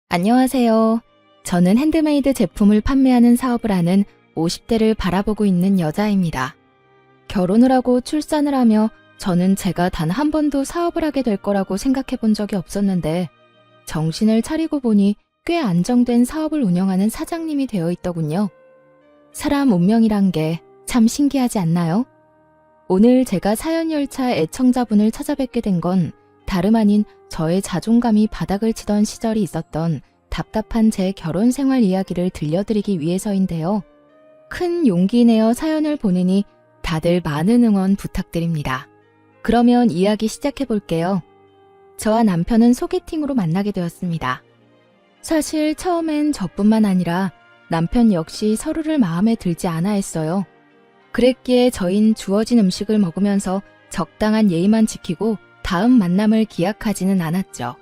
안녕하세요. 저는 핸드메이드 제품을 판매하는 사업을 하는 50대를 바라보고 있는 여자입니다. 결혼을 하고 출산을 하며 저는 제가 단 한 번도 사업을 하게 될 거라고 생각해 본 적이 없었는데 정신을 차리고 보니 꽤 안정된 사업을 운영하는 사장님이 되어 있더군요. 사람 운명이란 게 참 신기하지 않나요? 오늘 제가 사연열차 애청자분을 찾아뵙게 된 건 다름 아닌 저의 자존감이 바닥을 치던 시절이 있었던 답답한 제 결혼 생활 이야기를 들려드리기 위해서인데요. 큰 용기 내어 사연을 보내니 다들 많은 응원 부탁드립니다. 그러면 이야기 시작해 볼게요. 저와 남편은 소개팅으로 만나게 되었습니다. 사실 처음엔 저뿐만 아니라 남편 역시 서로를 마음에 들지 않아 했어요. 그랬기에 저흰 주어진 음식을 먹으면서 적당한 예의만 지키고 다음 만남을 기약하지는 않았죠.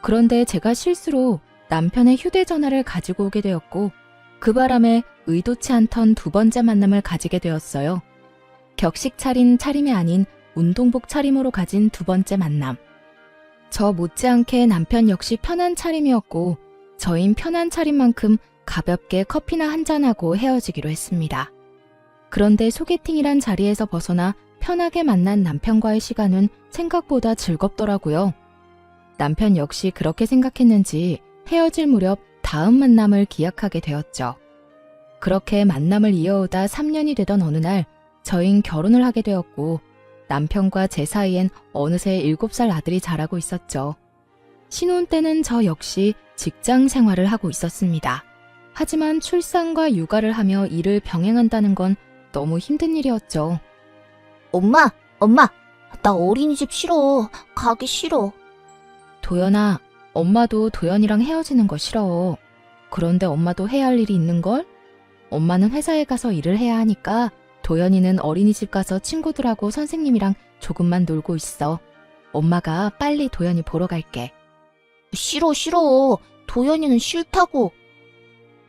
그런데 제가 실수로 남편의 휴대전화를 가지고 오게 되었고 그 바람에 의도치 않던 두 번째 만남을 가지게 되었어요. 격식 차린 차림이 아닌 운동복 차림으로 가진 두 번째 만남. 저 못지않게 남편 역시 편한 차림이었고 저흰 편한 차림만큼 가볍게 커피나 한잔하고 헤어지기로 했습니다. 그런데 소개팅이란 자리에서 벗어나 편하게 만난 남편과의 시간은 생각보다 즐겁더라고요. 남편 역시 그렇게 생각했는지 헤어질 무렵 다음 만남을 기약하게 되었죠. 그렇게 만남을 이어오다 3년이 되던 어느 날 저흰 결혼을 하게 되었고 남편과 제 사이엔 어느새 7살 아들이 자라고 있었죠. 신혼 때는 저 역시 직장 생활을 하고 있었습니다. 하지만 출산과 육아를 하며 일을 병행한다는 건 너무 힘든 일이었죠. 엄마, 나 어린이집 싫어. 가기 싫어. 도연아, 엄마도 도연이랑 헤어지는 거 싫어. 그런데 엄마도 해야 할 일이 있는걸? 엄마는 회사에 가서 일을 해야 하니까 도연이는 어린이집 가서 친구들하고 선생님이랑 조금만 놀고 있어. 엄마가 빨리 도연이 보러 갈게. 싫어. 도연이는 싫다고.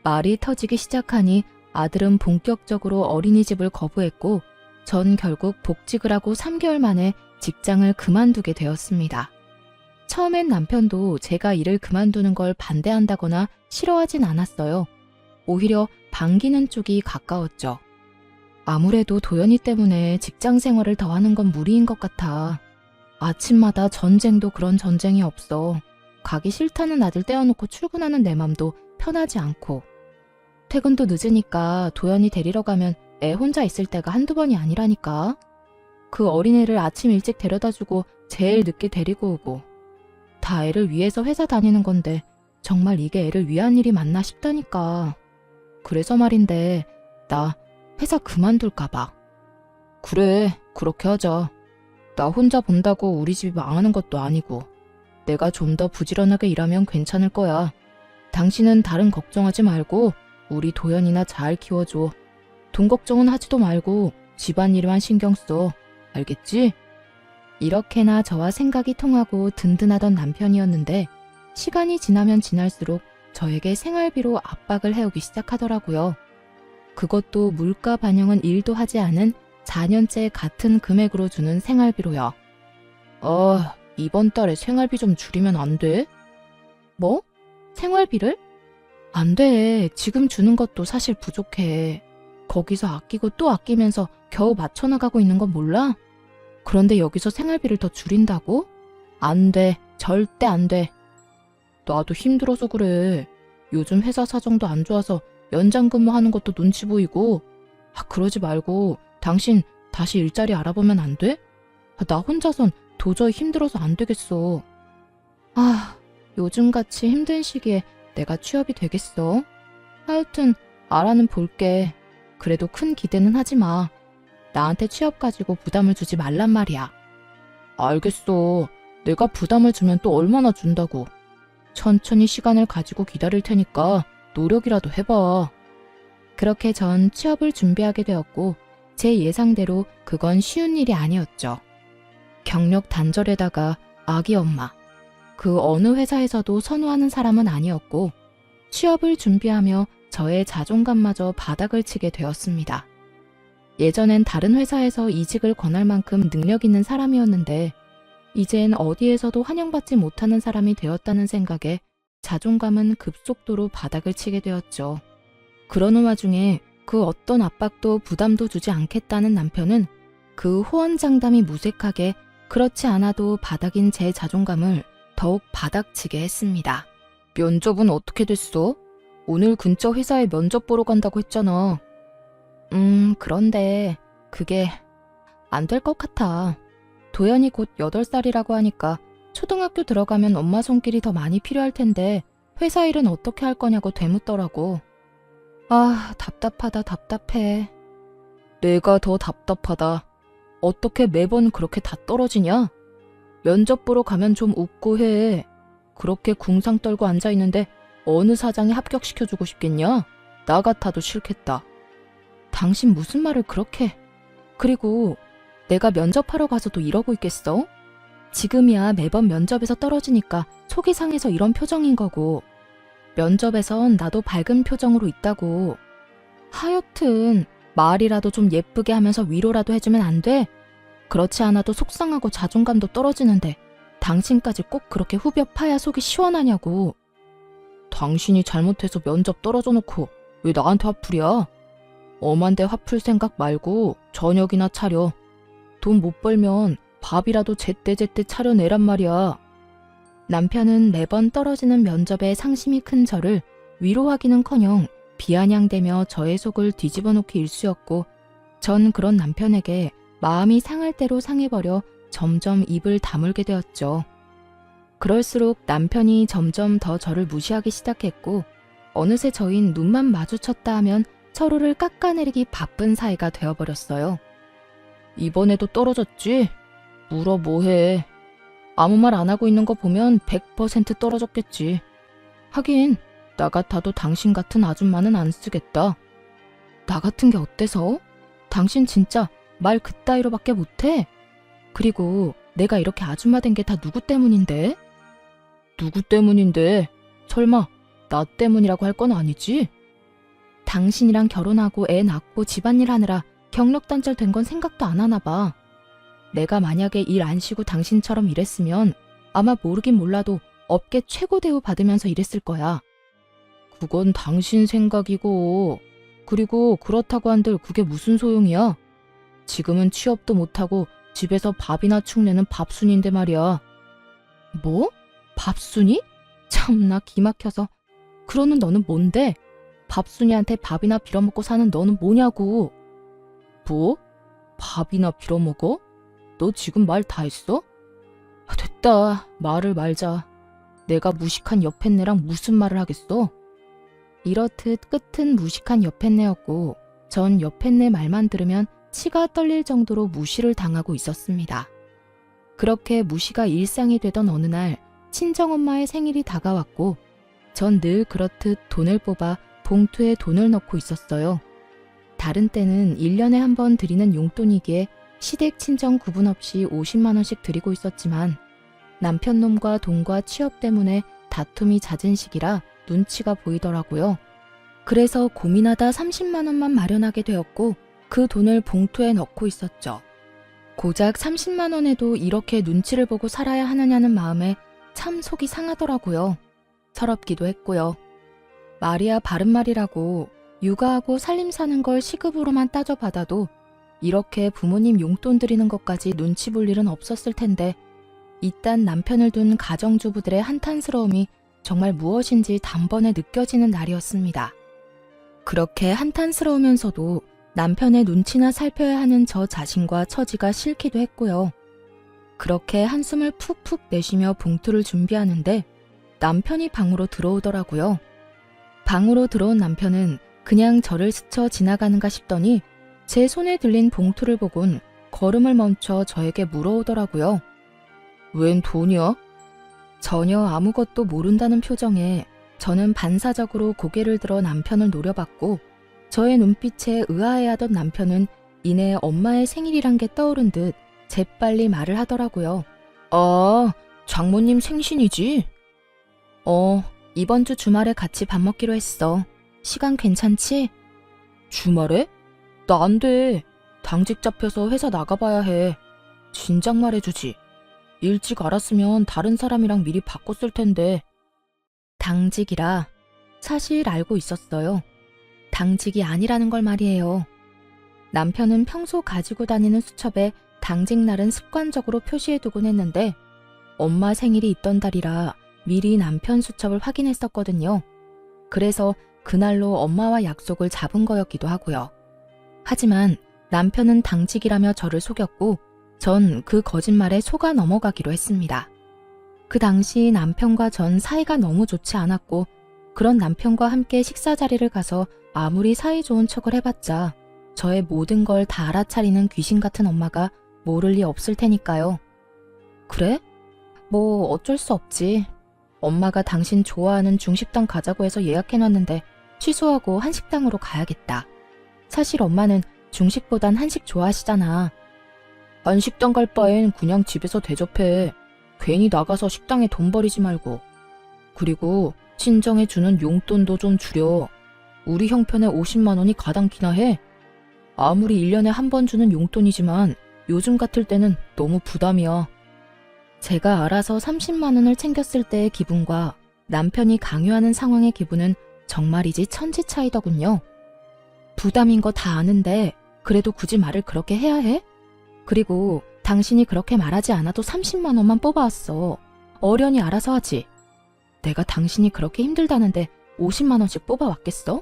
말이 터지기 시작하니 아들은 본격적으로 어린이집을 거부했고 전 결국 복직을 하고 3개월 만에 직장을 그만두게 되었습니다. 처음엔 남편도 제가 일을 그만두는 걸 반대한다거나 싫어하진 않았어요. 오히려 반기는 쪽이 가까웠죠. 아무래도 도연이 때문에 직장 생활을 더 하는 건 무리인 것 같아. 아침마다 전쟁도 그런 전쟁이 없어. 가기 싫다는 아들 떼어놓고 출근하는 내 맘도 편하지 않고. 퇴근도 늦으니까 도연이 데리러 가면 애 혼자 있을 때가 한두 번이 아니라니까. 그 어린애를 아침 일찍 데려다주고 제일 늦게 데리고 오고. 다 애를 위해서 회사 다니는 건데 정말 이게 애를 위한 일이 맞나 싶다니까. 그래서 말인데 나 회사 그만둘까 봐. 그래, 그렇게 하자. 나 혼자 본다고 우리 집이 망하는 것도 아니고 내가 좀 더 부지런하게 일하면 괜찮을 거야. 당신은 다른 걱정하지 말고 우리 도연이나 잘 키워줘. 돈 걱정은 하지도 말고 집안일만 신경 써. 알겠지? 이렇게나 저와 생각이 통하고 든든하던 남편이었는데 시간이 지나면 지날수록 저에게 생활비로 압박을 해오기 시작하더라고요. 그것도 물가 반영은 1도 하지 않은 4년째 같은 금액으로 주는 생활비로요. 이번 달에 생활비 좀 줄이면 안 돼? 뭐? 생활비를? 안 돼. 지금 주는 것도 사실 부족해. 거기서 아끼고 또 아끼면서 겨우 맞춰나가고 있는 건 몰라? 그런데 여기서 생활비를 더 줄인다고? 안 돼. 절대 안 돼. 나도 힘들어서 그래. 요즘 회사 사정도 안 좋아서 연장 근무하는 것도 눈치 보이고. 그러지 말고 당신 다시 일자리 알아보면 안 돼? 나 혼자선 도저히 힘들어서 안 되겠어. 요즘같이 힘든 시기에 내가 취업이 되겠어? 하여튼 알아는 볼게. 그래도 큰 기대는 하지 마. 나한테 취업 가지고 부담을 주지 말란 말이야. 알겠어. 내가 부담을 주면 또 얼마나 준다고. 천천히 시간을 가지고 기다릴 테니까 노력이라도 해봐. 그렇게 전 취업을 준비하게 되었고 제 예상대로 그건 쉬운 일이 아니었죠. 경력 단절에다가 아기 엄마. 그 어느 회사에서도 선호하는 사람은 아니었고 취업을 준비하며 저의 자존감마저 바닥을 치게 되었습니다. 예전엔 다른 회사에서 이직을 권할 만큼 능력 있는 사람이었는데 이젠 어디에서도 환영받지 못하는 사람이 되었다는 생각에 자존감은 급속도로 바닥을 치게 되었죠. 그러는 와중에 그 어떤 압박도 부담도 주지 않겠다는 남편은 그 호언장담이 무색하게 그렇지 않아도 바닥인 제 자존감을 더욱 바닥치게 했습니다. 면접은 어떻게 됐어? 오늘 근처 회사에 면접 보러 간다고 했잖아. 그런데 그게 안 될 것 같아. 도연이 곧 8살이라고 하니까 초등학교 들어가면 엄마 손길이 더 많이 필요할 텐데 회사 일은 어떻게 할 거냐고 되묻더라고. 아, 답답하다, 답답해. 내가 더 답답하다. 어떻게 매번 그렇게 다 떨어지냐? 면접 보러 가면 좀 웃고 해. 그렇게 궁상 떨고 앉아있는데 어느 사장이 합격시켜주고 싶겠냐? 나 같아도 싫겠다. 당신 무슨 말을 그렇게... 그리고 내가 면접하러 가서도 이러고 있겠어? 지금이야 매번 면접에서 떨어지니까 속이 상해서 이런 표정인 거고 면접에선 나도 밝은 표정으로 있다고. 하여튼 말이라도 좀 예쁘게 하면서 위로라도 해주면 안 돼? 그렇지 않아도 속상하고 자존감도 떨어지는데 당신까지 꼭 그렇게 후벼 파야 속이 시원하냐고. 당신이 잘못해서 면접 떨어져 놓고 왜 나한테 화풀이야? 엄한테 화풀 생각 말고 저녁이나 차려. 돈 못 벌면 밥이라도 제때제때 차려내란 말이야. 남편은 매번 떨어지는 면접에 상심이 큰 저를 위로하기는커녕 비아냥대며 저의 속을 뒤집어 놓기 일쑤였고 전 그런 남편에게 마음이 상할 대로 상해버려 점점 입을 다물게 되었죠. 그럴수록 남편이 점점 더 저를 무시하기 시작했고 어느새 저흰 눈만 마주쳤다 하면 서로를 깎아내리기 바쁜 사이가 되어버렸어요. 이번에도 떨어졌지? 물어 뭐해. 아무 말 안 하고 있는 거 보면 100% 떨어졌겠지. 하긴 나 같아도 당신 같은 아줌마는 안 쓰겠다. 나 같은 게 어때서? 당신 진짜 말 그따위로밖에 못해? 그리고 내가 이렇게 아줌마 된 게 다 누구 때문인데? 누구 때문인데? 설마 나 때문이라고 할 건 아니지? 당신이랑 결혼하고 애 낳고 집안일 하느라 경력단절 된 건 생각도 안 하나 봐. 내가 만약에 일 안 쉬고 당신처럼 일했으면 아마 모르긴 몰라도 업계 최고 대우 받으면서 일했을 거야. 그건 당신 생각이고, 그리고 그렇다고 한들 그게 무슨 소용이야? 지금은 취업도 못하고 집에서 밥이나 축내는 밥순인데 말이야. 뭐? 밥순이? 참나 기막혀서. 그러는 너는 뭔데? 밥순이한테 밥이나 빌어먹고 사는 너는 뭐냐고. 뭐? 밥이나 빌어먹어? 너 지금 말 다 했어? 됐다. 말을 말자. 내가 무식한 여팻네랑 무슨 말을 하겠어? 이렇듯 끝은 무식한 여팻네였고 전 여팻네 말만 들으면 치가 떨릴 정도로 무시를 당하고 있었습니다. 그렇게 무시가 일상이 되던 어느 날 친정엄마의 생일이 다가왔고 전 늘 그렇듯 돈을 뽑아 봉투에 돈을 넣고 있었어요. 다른 때는 1년에 한 번 드리는 용돈이기에 시댁 친정 구분 없이 50만 원씩 드리고 있었지만 남편 놈과 돈과 취업 때문에 다툼이 잦은 시기라 눈치가 보이더라고요. 그래서 고민하다 30만 원만 마련하게 되었고 그 돈을 봉투에 넣고 있었죠. 고작 30만 원에도 이렇게 눈치를 보고 살아야 하느냐는 마음에 참 속이 상하더라고요. 서럽기도 했고요. 말이야 바른 말이라고 육아하고 살림 사는 걸 시급으로만 따져받아도 이렇게 부모님 용돈 드리는 것까지 눈치 볼 일은 없었을 텐데 이딴 남편을 둔 가정주부들의 한탄스러움이 정말 무엇인지 단번에 느껴지는 날이었습니다. 그렇게 한탄스러우면서도 남편의 눈치나 살펴야 하는 저 자신과 처지가 싫기도 했고요. 그렇게 한숨을 푹푹 내쉬며 봉투를 준비하는데 남편이 방으로 들어오더라고요. 방으로 들어온 남편은 그냥 저를 스쳐 지나가는가 싶더니 제 손에 들린 봉투를 보곤 걸음을 멈춰 저에게 물어오더라고요. 웬 돈이야? 전혀 아무것도 모른다는 표정에 저는 반사적으로 고개를 들어 남편을 노려봤고 저의 눈빛에 의아해하던 남편은 이내 엄마의 생일이란 게 떠오른 듯 재빨리 말을 하더라고요. 아, 장모님 생신이지? 이번 주 주말에 같이 밥 먹기로 했어. 시간 괜찮지? 주말에? 나 안 돼. 당직 잡혀서 회사 나가봐야 해. 진작 말해주지. 일찍 알았으면 다른 사람이랑 미리 바꿨을 텐데. 당직이라 사실 알고 있었어요. 당직이 아니라는 걸 말이에요. 남편은 평소 가지고 다니는 수첩에 당직날은 습관적으로 표시해두곤 했는데 엄마 생일이 있던 달이라 미리 남편 수첩을 확인했었거든요. 그래서 그날로 엄마와 약속을 잡은 거였기도 하고요. 하지만 남편은 당직이라며 저를 속였고 전 그 거짓말에 속아 넘어가기로 했습니다. 그 당시 남편과 전 사이가 너무 좋지 않았고 그런 남편과 함께 식사 자리를 가서 아무리 사이 좋은 척을 해봤자 저의 모든 걸 다 알아차리는 귀신 같은 엄마가 모를 리 없을 테니까요. 그래? 뭐 어쩔 수 없지. 엄마가 당신 좋아하는 중식당 가자고 해서 예약해놨는데 취소하고 한식당으로 가야겠다. 사실 엄마는 중식보단 한식 좋아하시잖아. 한식당 갈 바엔 그냥 집에서 대접해. 괜히 나가서 식당에 돈 버리지 말고. 그리고 친정에 주는 용돈도 좀 줄여. 우리 형편에 50만 원이 가당키나 해. 아무리 1년에 한 번 주는 용돈이지만 요즘 같을 때는 너무 부담이야. 제가 알아서 30만 원을 챙겼을 때의 기분과 남편이 강요하는 상황의 기분은 정말이지 천지 차이더군요. 부담인 거 다 아는데 그래도 굳이 말을 그렇게 해야 해? 그리고 당신이 그렇게 말하지 않아도 30만 원만 뽑아왔어. 어련히 알아서 하지. 내가 당신이 그렇게 힘들다는데 50만 원씩 뽑아왔겠어?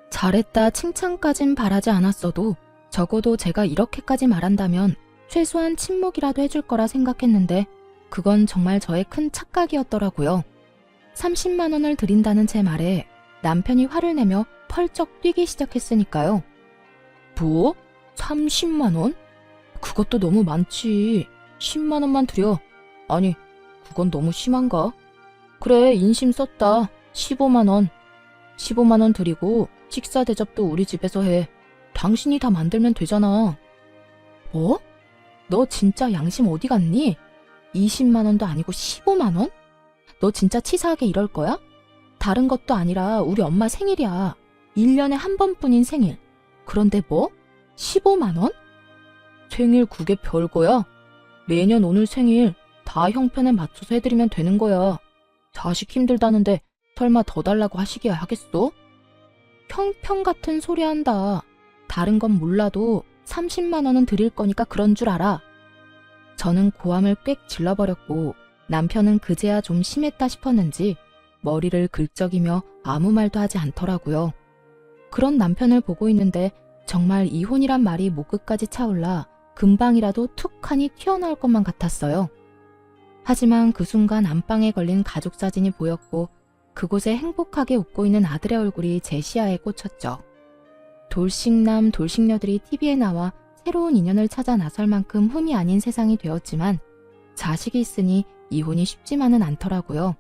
잘했다 칭찬까진 바라지 않았어도 적어도 제가 이렇게까지 말한다면 최소한 침묵이라도 해줄 거라 생각했는데 그건 정말 저의 큰 착각이었더라고요. 30만 원을 드린다는 제 말에 남편이 화를 내며 펄쩍 뛰기 시작했으니까요. 뭐? 30만 원? 그것도 너무 많지. 10만 원만 드려. 아니, 그건 너무 심한가? 그래, 인심 썼다. 15만 원. 15만 원 드리고 식사 대접도 우리 집에서 해. 당신이 다 만들면 되잖아. 뭐? 너 진짜 양심 어디 갔니? 20만 원도 아니고 15만 원? 너 진짜 치사하게 이럴 거야? 다른 것도 아니라 우리 엄마 생일이야. 1년에 한 번뿐인 생일. 그런데 뭐? 15만 원? 생일 그게 별거야? 매년 오늘 생일 다 형편에 맞춰서 해드리면 되는 거야. 자식 힘들다는데 설마 더 달라고 하시기야 하겠어? 형편 같은 소리 한다. 다른 건 몰라도 30만 원은 드릴 거니까 그런 줄 알아. 저는 고함을 꽥 질러버렸고 남편은 그제야 좀 심했다 싶었는지 머리를 긁적이며 아무 말도 하지 않더라고요. 그런 남편을 보고 있는데 정말 이혼이란 말이 목 끝까지 차올라 금방이라도 툭하니 튀어나올 것만 같았어요. 하지만 그 순간 안방에 걸린 가족 사진이 보였고 그곳에 행복하게 웃고 있는 아들의 얼굴이 제 시야에 꽂혔죠. 돌싱남 돌싱녀들이 TV에 나와 새로운 인연을 찾아 나설 만큼 흠이 아닌 세상이 되었지만 자식이 있으니 이혼이 쉽지만은 않더라고요.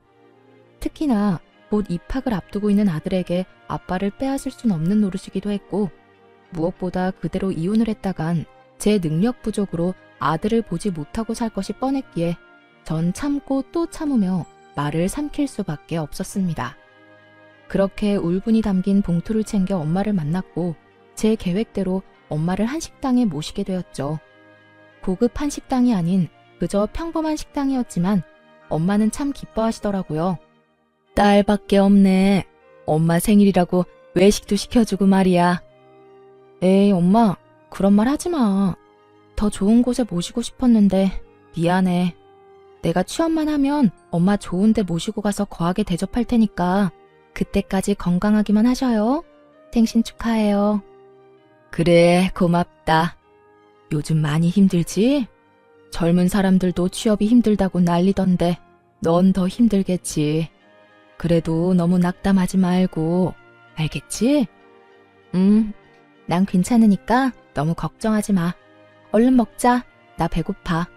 특히나 곧 입학을 앞두고 있는 아들에게 아빠를 빼앗을 순 없는 노릇이기도 했고 무엇보다 그대로 이혼을 했다간 제 능력 부족으로 아들을 보지 못하고 살 것이 뻔했기에 전 참고 또 참으며 말을 삼킬 수밖에 없었습니다. 그렇게 울분이 담긴 봉투를 챙겨 엄마를 만났고 제 계획대로 엄마를 한식당에 모시게 되었죠. 고급 한식당이 아닌 그저 평범한 식당이었지만 엄마는 참 기뻐하시더라고요. 딸밖에 없네. 엄마 생일이라고 외식도 시켜주고 말이야. 에이 엄마 그런 말 하지 마. 더 좋은 곳에 모시고 싶었는데 미안해. 내가 취업만 하면 엄마 좋은 데 모시고 가서 거하게 대접할 테니까 그때까지 건강하기만 하셔요. 생신 축하해요. 그래 고맙다. 요즘 많이 힘들지? 젊은 사람들도 취업이 힘들다고 난리던데 넌 더 힘들겠지. 그래도 너무 낙담하지 말고 알겠지? 난 괜찮으니까 너무 걱정하지 마. 얼른 먹자. 나 배고파.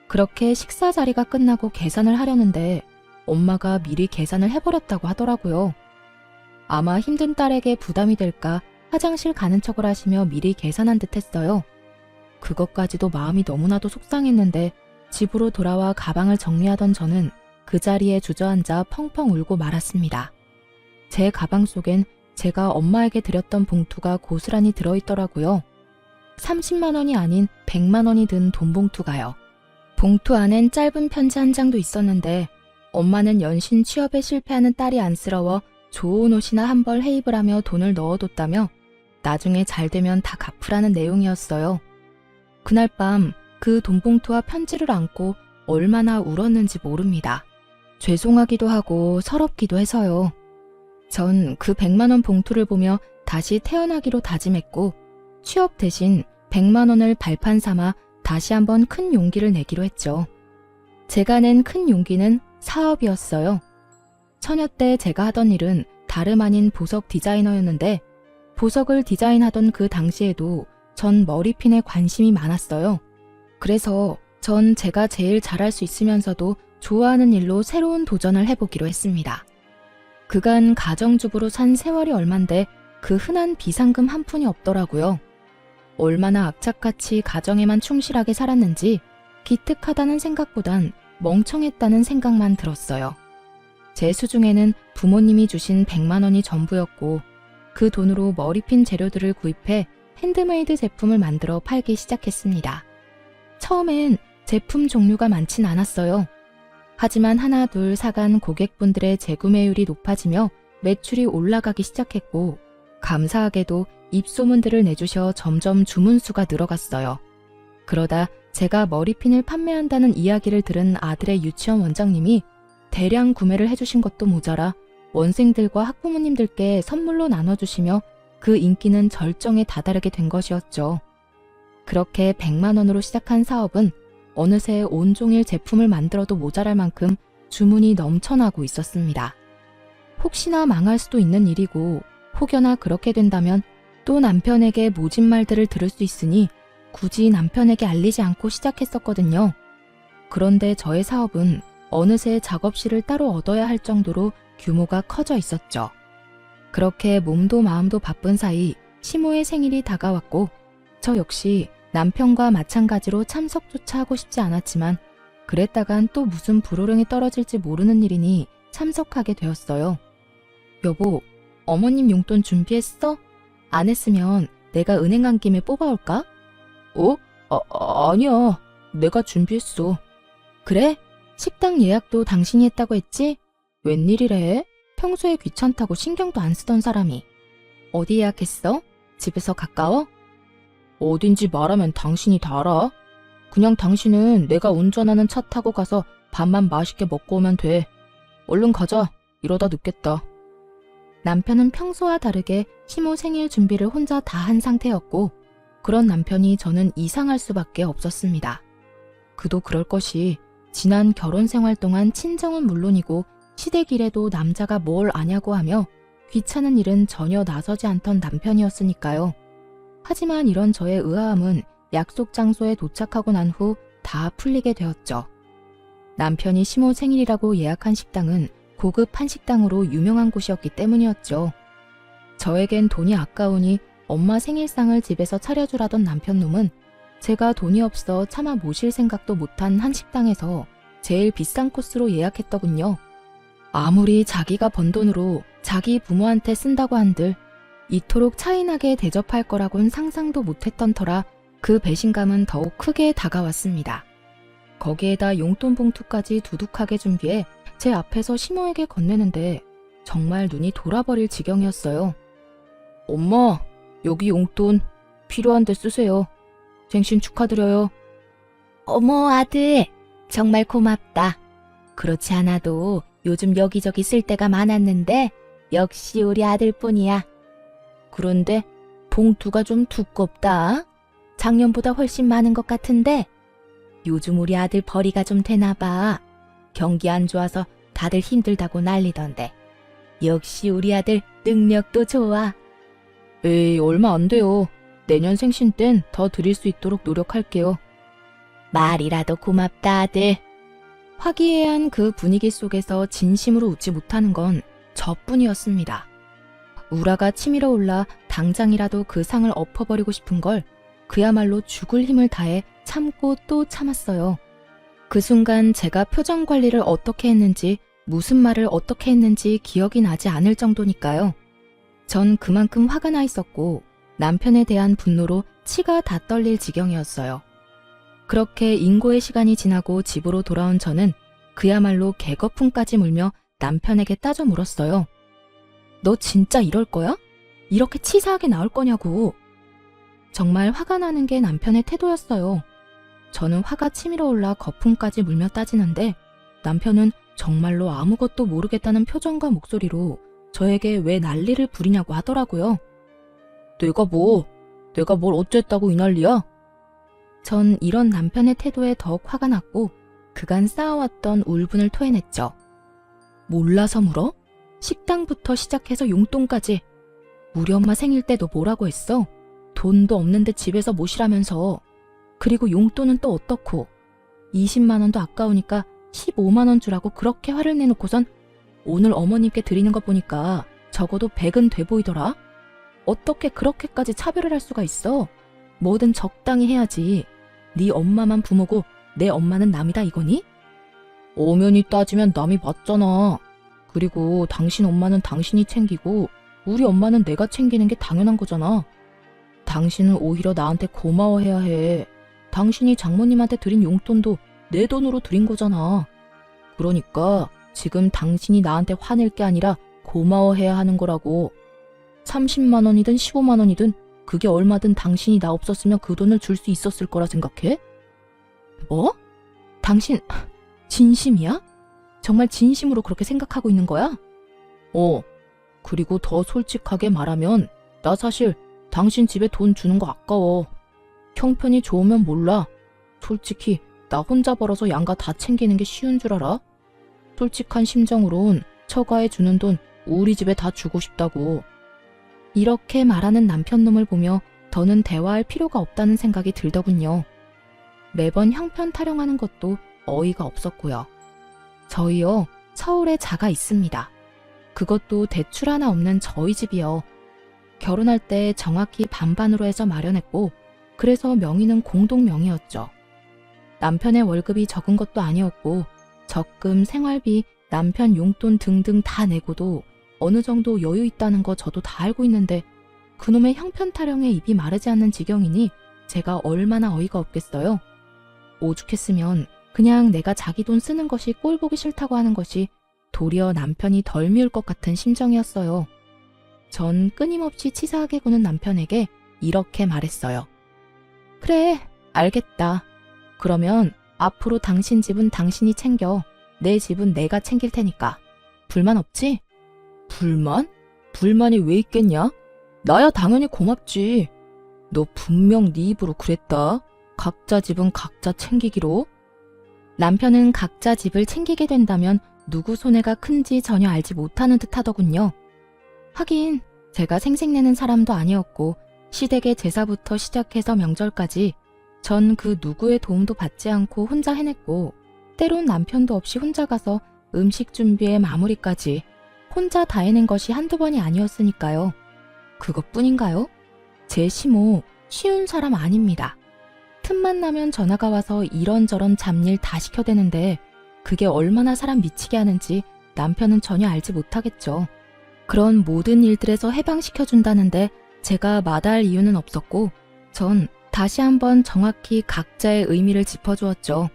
그렇게 식사 자리가 끝나고 계산을 하려는데 엄마가 미리 계산을 해버렸다고 하더라고요. 아마 힘든 딸에게 부담이 될까 화장실 가는 척을 하시며 미리 계산한 듯 했어요. 그것까지도 마음이 너무나도 속상했는데 집으로 돌아와 가방을 정리하던 저는 그 자리에 주저앉아 펑펑 울고 말았습니다. 제 가방 속엔 제가 엄마에게 드렸던 봉투가 고스란히 들어있더라고요. 30만 원이 아닌 100만 원이 든 돈 봉투가요. 봉투 안엔 짧은 편지 한 장도 있었는데 엄마는 연신 취업에 실패하는 딸이 안쓰러워 좋은 옷이나 한 벌 해입을 하며 돈을 넣어뒀다며 나중에 잘 되면 다 갚으라는 내용이었어요. 그날 밤 그 돈봉투와 편지를 안고 얼마나 울었는지 모릅니다. 죄송하기도 하고 서럽기도 해서요. 전 그 100만 원 봉투를 보며 다시 태어나기로 다짐했고 취업 대신 100만 원을 발판 삼아 다시 한번 큰 용기를 내기로 했죠. 제가 낸 큰 용기는 사업이었어요. 처녀 때 제가 하던 일은 다름 아닌 보석 디자이너였는데 보석을 디자인하던 그 당시에도 전 머리핀에 관심이 많았어요. 그래서 전 제가 제일 잘할 수 있으면서도 좋아하는 일로 새로운 도전을 해보기로 했습니다. 그간 가정주부로 산 세월이 얼만데 그 흔한 비상금 한 푼이 없더라고요. 얼마나 악착같이 가정에만 충실하게 살았는지 기특하다는 생각보단 멍청했다는 생각만 들었어요. 제 수중에는 부모님이 주신 100만 원이 전부였고 그 돈으로 머리핀 재료들을 구입해 핸드메이드 제품을 만들어 팔기 시작했습니다. 처음엔 제품 종류가 많진 않았어요. 하지만 하나 둘 사간 고객분들의 재구매율이 높아지며 매출이 올라가기 시작했고 감사하게도 입소문들을 내주셔 점점 주문수가 늘어갔어요. 그러다 제가 머리핀을 판매한다는 이야기를 들은 아들의 유치원 원장님이 대량 구매를 해주신 것도 모자라 원생들과 학부모님들께 선물로 나눠주시며 그 인기는 절정에 다다르게 된 것이었죠. 그렇게 100만 원으로 시작한 사업은 어느새 온종일 제품을 만들어도 모자랄 만큼 주문이 넘쳐나고 있었습니다. 혹시나 망할 수도 있는 일이고 혹여나 그렇게 된다면 또 남편에게 모진 말들을 들을 수 있으니 굳이 남편에게 알리지 않고 시작했었거든요. 그런데 저의 사업은 어느새 작업실을 따로 얻어야 할 정도로 규모가 커져 있었죠. 그렇게 몸도 마음도 바쁜 사이 시모의 생일이 다가왔고 저 역시 남편과 마찬가지로 참석조차 하고 싶지 않았지만 그랬다간 또 무슨 불호령이 떨어질지 모르는 일이니 참석하게 되었어요. 여보, 어머님 용돈 준비했어? 안 했으면 내가 은행 간 김에 뽑아올까? 아니야. 내가 준비했어. 그래? 식당 예약도 당신이 했다고 했지? 웬일이래? 평소에 귀찮다고 신경도 안 쓰던 사람이. 어디 예약했어? 집에서 가까워? 어딘지 말하면 당신이 다 알아. 그냥 당신은 내가 운전하는 차 타고 가서 밥만 맛있게 먹고 오면 돼. 얼른 가자. 이러다 늦겠다. 남편은 평소와 다르게 시모 생일 준비를 혼자 다 한 상태였고 그런 남편이 저는 이상할 수밖에 없었습니다. 그도 그럴 것이 지난 결혼 생활 동안 친정은 물론이고 시댁 일에도 남자가 뭘 아냐고 하며 귀찮은 일은 전혀 나서지 않던 남편이었으니까요. 하지만 이런 저의 의아함은 약속 장소에 도착하고 난 후 다 풀리게 되었죠. 남편이 시모 생일이라고 예약한 식당은 고급 한식당으로 유명한 곳이었기 때문이었죠. 저에겐 돈이 아까우니 엄마 생일상을 집에서 차려주라던 남편놈은 제가 돈이 없어 차마 모실 생각도 못한 한식당에서 제일 비싼 코스로 예약했더군요. 아무리 자기가 번 돈으로 자기 부모한테 쓴다고 한들 이토록 차이나게 대접할 거라곤 상상도 못했던 터라 그 배신감은 더욱 크게 다가왔습니다. 거기에다 용돈 봉투까지 두둑하게 준비해 제 앞에서 시모에게 건네는데 정말 눈이 돌아버릴 지경이었어요. 엄마, 여기 용돈 필요한데 쓰세요. 생신 축하드려요. 어머, 아들. 정말 고맙다. 그렇지 않아도 요즘 여기저기 쓸 데가 많았는데 역시 우리 아들뿐이야. 그런데 봉투가 좀 두껍다. 작년보다 훨씬 많은 것 같은데 요즘 우리 아들 벌이가 좀 되나 봐. 경기 안 좋아서 다들 힘들다고 난리던데. 역시 우리 아들 능력도 좋아. 에이, 얼마 안 돼요. 내년 생신 땐 더 드릴 수 있도록 노력할게요. 말이라도 고맙다, 아들. 화기애애한 그 분위기 속에서 진심으로 웃지 못하는 건 저뿐이었습니다. 우라가 치밀어 올라 당장이라도 그 상을 엎어버리고 싶은 걸 그야말로 죽을 힘을 다해 참고 또 참았어요. 그 순간 제가 표정 관리를 어떻게 했는지 무슨 말을 어떻게 했는지 기억이 나지 않을 정도니까요. 전 그만큼 화가 나 있었고 남편에 대한 분노로 치가 다 떨릴 지경이었어요. 그렇게 인고의 시간이 지나고 집으로 돌아온 저는 그야말로 개거품까지 물며 남편에게 따져 물었어요. 너 진짜 이럴 거야? 이렇게 치사하게 나올 거냐고. 정말 화가 나는 게 남편의 태도였어요. 저는 화가 치밀어 올라 거품까지 물며 따지는데 남편은 정말로 아무것도 모르겠다는 표정과 목소리로 저에게 왜 난리를 부리냐고 하더라고요. 내가 뭘 어쨌다고 이 난리야? 전 이런 남편의 태도에 더욱 화가 났고 그간 쌓아왔던 울분을 토해냈죠. 몰라서 물어? 식당부터 시작해서 용돈까지. 우리 엄마 생일 때 너 뭐라고 했어? 돈도 없는데 집에서 모시라면서. 그리고 용돈은 또 어떻고. 20만 원도 아까우니까 15만 원 주라고 그렇게 화를 내놓고선 오늘 어머님께 드리는 거 보니까 적어도 100은 돼 보이더라. 어떻게 그렇게까지 차별을 할 수가 있어? 뭐든 적당히 해야지. 네 엄마만 부모고 내 엄마는 남이다 이거니? 엄연히 따지면 남이 맞잖아. 그리고 당신 엄마는 당신이 챙기고 우리 엄마는 내가 챙기는 게 당연한 거잖아. 당신은 오히려 나한테 고마워해야 해. 당신이 장모님한테 드린 용돈도 내 돈으로 드린 거잖아. 그러니까 지금 당신이 나한테 화낼 게 아니라 고마워해야 하는 거라고. 30만 원이든 15만 원이든 그게 얼마든 당신이 나 없었으면 그 돈을 줄 수 있었을 거라 생각해? 뭐? 당신 진심이야? 정말 진심으로 그렇게 생각하고 있는 거야? 그리고 더 솔직하게 말하면 나 사실 당신 집에 돈 주는 거 아까워. 형편이 좋으면 몰라. 솔직히 나 혼자 벌어서 양가 다 챙기는 게 쉬운 줄 알아? 솔직한 심정으론 처가에 주는 돈 우리 집에 다 주고 싶다고. 이렇게 말하는 남편놈을 보며 더는 대화할 필요가 없다는 생각이 들더군요. 매번 형편 타령하는 것도 어이가 없었고요. 저희요, 서울에 자가 있습니다. 그것도 대출 하나 없는 저희 집이요. 결혼할 때 정확히 반반으로 해서 마련했고 그래서 명의는 공동 명의였죠. 남편의 월급이 적은 것도 아니었고 적금, 생활비, 남편 용돈 등등 다 내고도 어느 정도 여유 있다는 거 저도 다 알고 있는데 그놈의 형편 타령에 입이 마르지 않는 지경이니 제가 얼마나 어이가 없겠어요. 오죽했으면 그냥 내가 자기 돈 쓰는 것이 꼴 보기 싫다고 하는 것이 도리어 남편이 덜 미울 것 같은 심정이었어요. 전 끊임없이 치사하게 구는 남편에게 이렇게 말했어요. 그래, 알겠다. 그러면 앞으로 당신 집은 당신이 챙겨. 내 집은 내가 챙길 테니까. 불만 없지? 불만? 불만이 왜 있겠냐? 나야 당연히 고맙지. 너 분명 네 입으로 그랬다. 각자 집은 각자 챙기기로. 남편은 각자 집을 챙기게 된다면 누구 손해가 큰지 전혀 알지 못하는 듯 하더군요. 하긴 제가 생색내는 사람도 아니었고 시댁의 제사부터 시작해서 명절까지 전 그 누구의 도움도 받지 않고 혼자 해냈고 때론 남편도 없이 혼자 가서 음식 준비에 마무리까지 혼자 다 해낸 것이 한두 번이 아니었으니까요. 그것뿐인가요? 제 시모 쉬운 사람 아닙니다. 틈만 나면 전화가 와서 이런저런 잡일 다 시켜대는데 그게 얼마나 사람 미치게 하는지 남편은 전혀 알지 못하겠죠. 그런 모든 일들에서 해방시켜준다는데 제가 마다할 이유는 없었고 전 다시 한번 정확히 각자의 의미를 짚어주었죠.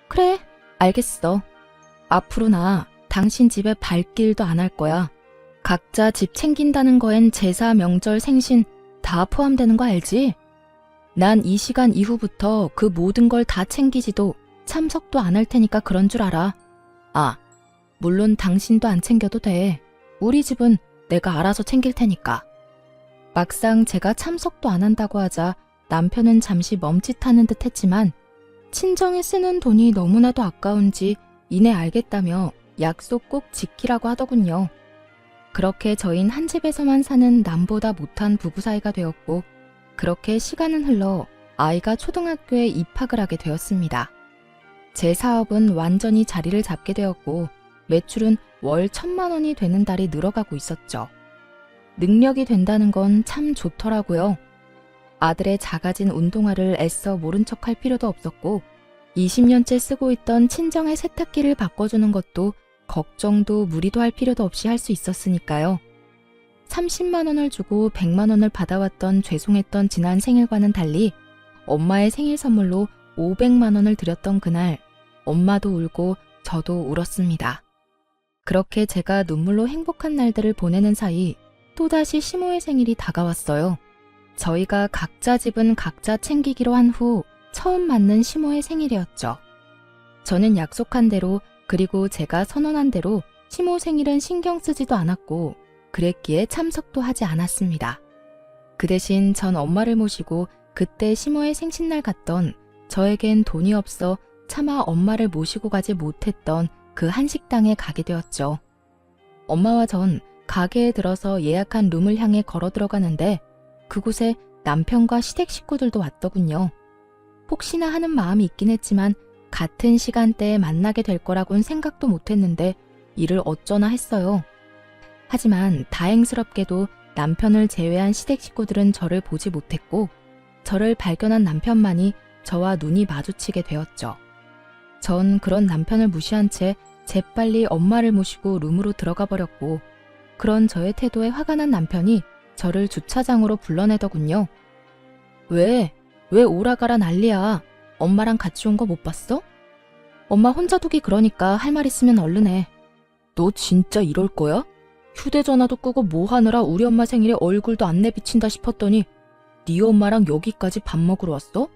그래, 알겠어. 앞으로 나 당신 집에 발길도 안 할 거야. 각자 집 챙긴다는 거엔 제사, 명절, 생신 다 포함되는 거 알지? 난 이 시간 이후부터 그 모든 걸 다 챙기지도 참석도 안 할 테니까 그런 줄 알아. 아, 물론 당신도 안 챙겨도 돼. 우리 집은 내가 알아서 챙길 테니까. 막상 제가 참석도 안 한다고 하자 남편은 잠시 멈칫하는 듯 했지만 친정에 쓰는 돈이 너무나도 아까운지 이내 알겠다며 약속 꼭 지키라고 하더군요. 그렇게 저흰 한 집에서만 사는 남보다 못한 부부 사이가 되었고 그렇게 시간은 흘러 아이가 초등학교에 입학을 하게 되었습니다. 제 사업은 완전히 자리를 잡게 되었고 매출은 월 1,000만 원이 되는 달이 늘어가고 있었죠. 능력이 된다는 건 참 좋더라고요. 아들의 작아진 운동화를 애써 모른 척할 필요도 없었고 20년째 쓰고 있던 친정의 세탁기를 바꿔주는 것도 걱정도 무리도 할 필요도 없이 할 수 있었으니까요. 30만 원을 주고 100만 원을 받아왔던 죄송했던 지난 생일과는 달리 엄마의 생일 선물로 500만 원을 드렸던 그날 엄마도 울고 저도 울었습니다. 그렇게 제가 눈물로 행복한 날들을 보내는 사이 또다시 시모의 생일이 다가왔어요. 저희가 각자 집은 각자 챙기기로 한 후 처음 맞는 시모의 생일이었죠. 저는 약속한 대로 그리고 제가 선언한 대로 시모 생일은 신경 쓰지도 않았고 그랬기에 참석도 하지 않았습니다. 그 대신 전 엄마를 모시고 그때 시모의 생신날 갔던 저에겐 돈이 없어 차마 엄마를 모시고 가지 못했던 그 한식당에 가게 되었죠. 엄마와 전 가게에 들어서 예약한 룸을 향해 걸어 들어가는데 그곳에 남편과 시댁 식구들도 왔더군요. 혹시나 하는 마음이 있긴 했지만 같은 시간대에 만나게 될 거라고는 생각도 못했는데 이를 어쩌나 했어요. 하지만 다행스럽게도 남편을 제외한 시댁 식구들은 저를 보지 못했고 저를 발견한 남편만이 저와 눈이 마주치게 되었죠. 전 그런 남편을 무시한 채 재빨리 엄마를 모시고 룸으로 들어가 버렸고 그런 저의 태도에 화가 난 남편이 저를 주차장으로 불러내더군요. 왜 오라가라 난리야. 엄마랑 같이 온 거 못 봤어? 엄마 혼자 두기 그러니까 할 말 있으면 얼른 해. 너 진짜 이럴 거야? 휴대전화도 끄고 뭐 하느라 우리 엄마 생일에 얼굴도 안 내비친다 싶었더니 네 엄마랑 여기까지 밥 먹으러 왔어?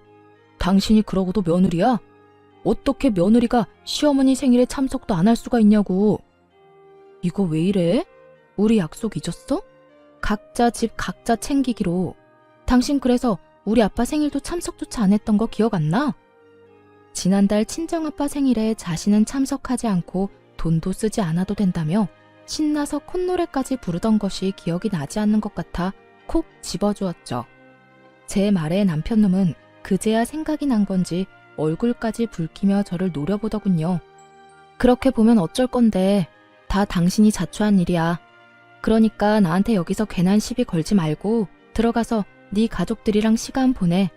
당신이 그러고도 며느리야? 어떻게 며느리가 시어머니 생일에 참석도 안 할 수가 있냐고. 이거 왜 이래? 우리 약속 잊었어? 각자 집 각자 챙기기로. 당신 그래서 우리 아빠 생일도 참석조차 안 했던 거 기억 안 나? 지난달 친정아빠 생일에 자신은 참석하지 않고 돈도 쓰지 않아도 된다며 신나서 콧노래까지 부르던 것이 기억이 나지 않는 것 같아 콕 집어주었죠. 제 말에 남편놈은 그제야 생각이 난 건지 얼굴까지 붉히며 저를 노려보더군요. 그렇게 보면 어쩔 건데 다 당신이 자초한 일이야. 그러니까 나한테 여기서 괜한 시비 걸지 말고 들어가서 네 가족들이랑 시간 보내.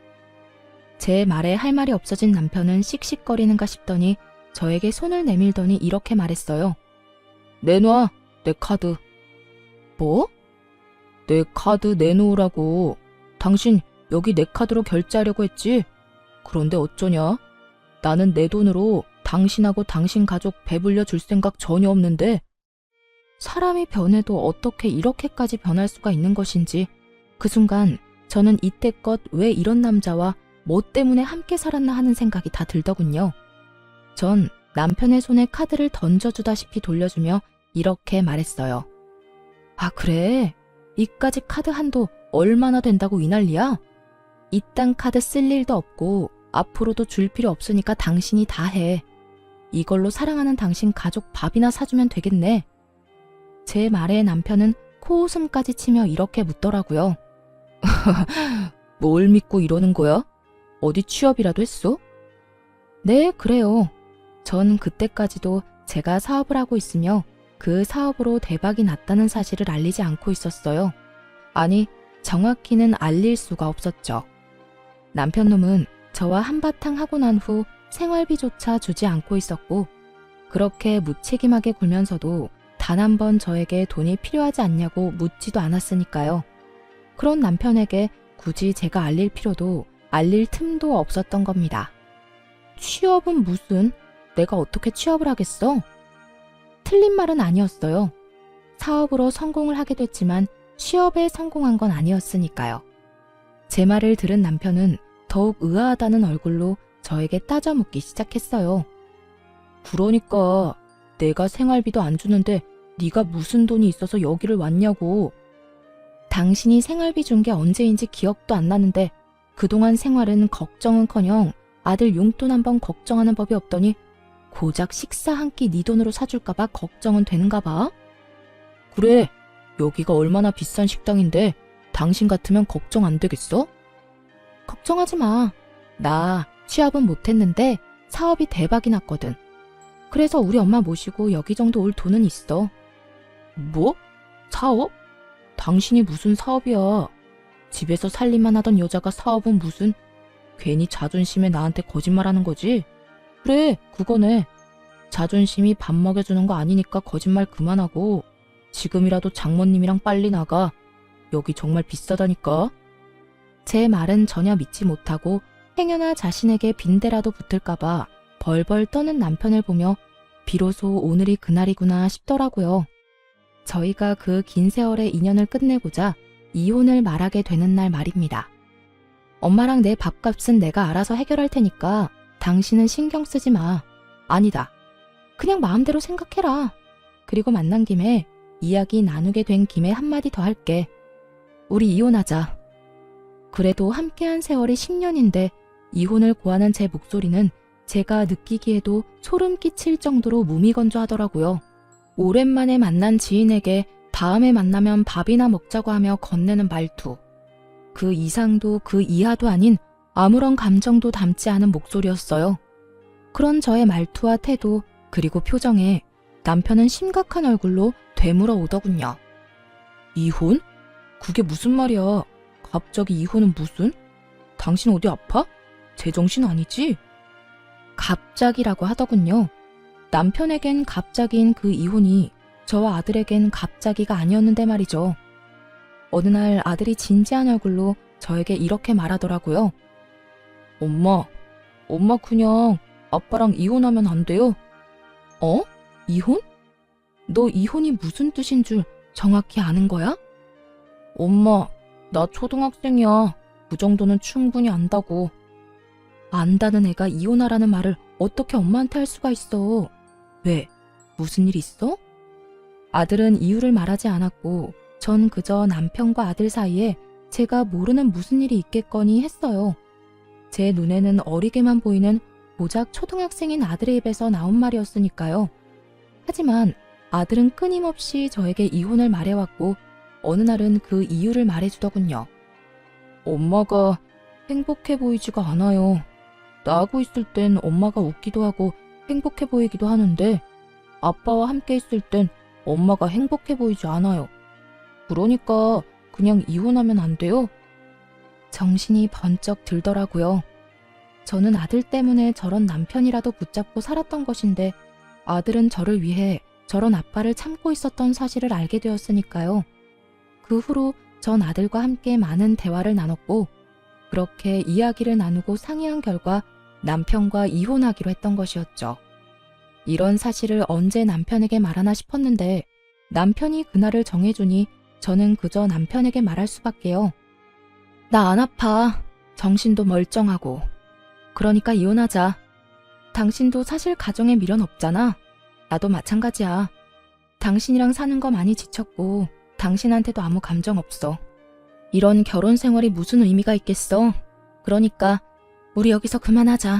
제 말에 할 말이 없어진 남편은 씩씩거리는가 싶더니 저에게 손을 내밀더니 이렇게 말했어요. 내놔, 내 카드. 뭐? 내 카드 내놓으라고. 당신 여기 내 카드로 결제하려고 했지? 그런데 어쩌냐? 나는 내 돈으로 당신하고 당신 가족 배불려 줄 생각 전혀 없는데 사람이 변해도 어떻게 이렇게까지 변할 수가 있는 것인지 그 순간 저는 이때껏 왜 이런 남자와 뭐 때문에 함께 살았나 하는 생각이 다 들더군요. 전 남편의 손에 카드를 던져주다시피 돌려주며 이렇게 말했어요. 아 그래? 이까지 카드 한도 얼마나 된다고 이 난리야? 이딴 카드 쓸 일도 없고 앞으로도 줄 필요 없으니까 당신이 다 해. 이걸로 사랑하는 당신 가족 밥이나 사주면 되겠네. 제 말에 남편은 코웃음까지 치며 이렇게 묻더라고요. 뭘 믿고 이러는 거야? 어디 취업이라도 했어? 네, 그래요. 전 그때까지도 제가 사업을 하고 있으며 그 사업으로 대박이 났다는 사실을 알리지 않고 있었어요. 아니, 정확히는 알릴 수가 없었죠. 남편놈은 저와 한바탕 하고 난 후 생활비조차 주지 않고 있었고 그렇게 무책임하게 굴면서도 단 한 번 저에게 돈이 필요하지 않냐고 묻지도 않았으니까요. 그런 남편에게 굳이 제가 알릴 필요도 알릴 틈도 없었던 겁니다. 취업은 무슨? 내가 어떻게 취업을 하겠어? 틀린 말은 아니었어요. 사업으로 성공을 하게 됐지만 취업에 성공한 건 아니었으니까요. 제 말을 들은 남편은 더욱 의아하다는 얼굴로 저에게 따져 묻기 시작했어요. 그러니까 내가 생활비도 안 주는데 네가 무슨 돈이 있어서 여기를 왔냐고. 당신이 생활비 준 게 언제인지 기억도 안 나는데 그동안 생활은 걱정은커녕 아들 용돈 한 번 걱정하는 법이 없더니 고작 식사 한 끼 네 돈으로 사줄까봐 걱정은 되는가 봐. 그래, 여기가 얼마나 비싼 식당인데 당신 같으면 걱정 안 되겠어? 걱정하지 마. 나 취업은 못했는데 사업이 대박이 났거든. 그래서 우리 엄마 모시고 여기 정도 올 돈은 있어. 뭐? 사업? 당신이 무슨 사업이야. 집에서 살림만 하던 여자가 사업은 무슨. 괜히 자존심에 나한테 거짓말하는 거지? 그래, 그거네. 자존심이 밥 먹여주는 거 아니니까 거짓말 그만하고 지금이라도 장모님이랑 빨리 나가. 여기 정말 비싸다니까. 제 말은 전혀 믿지 못하고 행여나 자신에게 빈대라도 붙을까봐 벌벌 떠는 남편을 보며 비로소 오늘이 그날이구나 싶더라고요. 저희가 그 긴 세월의 인연을 끝내고자 이혼을 말하게 되는 날 말입니다. 엄마랑 내 밥값은 내가 알아서 해결할 테니까 당신은 신경 쓰지 마. 아니다. 그냥 마음대로 생각해라. 그리고 만난 김에 이야기 나누게 된 김에 한마디 더 할게. 우리 이혼하자. 그래도 함께한 세월이 10년인데 이혼을 고하는 제 목소리는 제가 느끼기에도 소름 끼칠 정도로 무미건조하더라고요. 오랜만에 만난 지인에게 다음에 만나면 밥이나 먹자고 하며 건네는 말투. 그 이상도 그 이하도 아닌 아무런 감정도 담지 않은 목소리였어요. 그런 저의 말투와 태도 그리고 표정에 남편은 심각한 얼굴로 되물어 오더군요. 이혼? 그게 무슨 말이야? 갑자기 이혼은 무슨? 당신 어디 아파? 제정신 아니지? 갑자기라고 하더군요. 남편에겐 갑자기인 그 이혼이 저와 아들에겐 갑자기가 아니었는데 말이죠. 어느 날 아들이 진지한 얼굴로 저에게 이렇게 말하더라고요. 엄마 그냥 아빠랑 이혼하면 안 돼요? 어? 이혼? 너 이혼이 무슨 뜻인 줄 정확히 아는 거야? 엄마, 나 초등학생이야. 그 정도는 충분히 안다고. 안다는 애가 이혼하라는 말을 어떻게 엄마한테 할 수가 있어? 왜? 무슨 일 있어? 아들은 이유를 말하지 않았고 전 그저 남편과 아들 사이에 제가 모르는 무슨 일이 있겠거니 했어요. 제 눈에는 어리게만 보이는 고작 초등학생인 아들의 입에서 나온 말이었으니까요. 하지만 아들은 끊임없이 저에게 이혼을 말해왔고 어느 날은 그 이유를 말해주더군요. 엄마가 행복해 보이지가 않아요. 나하고 있을 땐 엄마가 웃기도 하고 행복해 보이기도 하는데 아빠와 함께 있을 땐 엄마가 행복해 보이지 않아요. 그러니까 그냥 이혼하면 안 돼요? 정신이 번쩍 들더라고요. 저는 아들 때문에 저런 남편이라도 붙잡고 살았던 것인데 아들은 저를 위해 저런 아빠를 참고 있었던 사실을 알게 되었으니까요. 그 후로 전 아들과 함께 많은 대화를 나눴고 그렇게 이야기를 나누고 상의한 결과 남편과 이혼하기로 했던 것이었죠. 이런 사실을 언제 남편에게 말하나 싶었는데 남편이 그날을 정해주니 저는 그저 남편에게 말할 수밖에요. 나 안 아파. 정신도 멀쩡하고. 그러니까 이혼하자. 당신도 사실 가정에 미련 없잖아. 나도 마찬가지야. 당신이랑 사는 거 많이 지쳤고 당신한테도 아무 감정 없어. 이런 결혼 생활이 무슨 의미가 있겠어. 그러니까 우리 여기서 그만하자.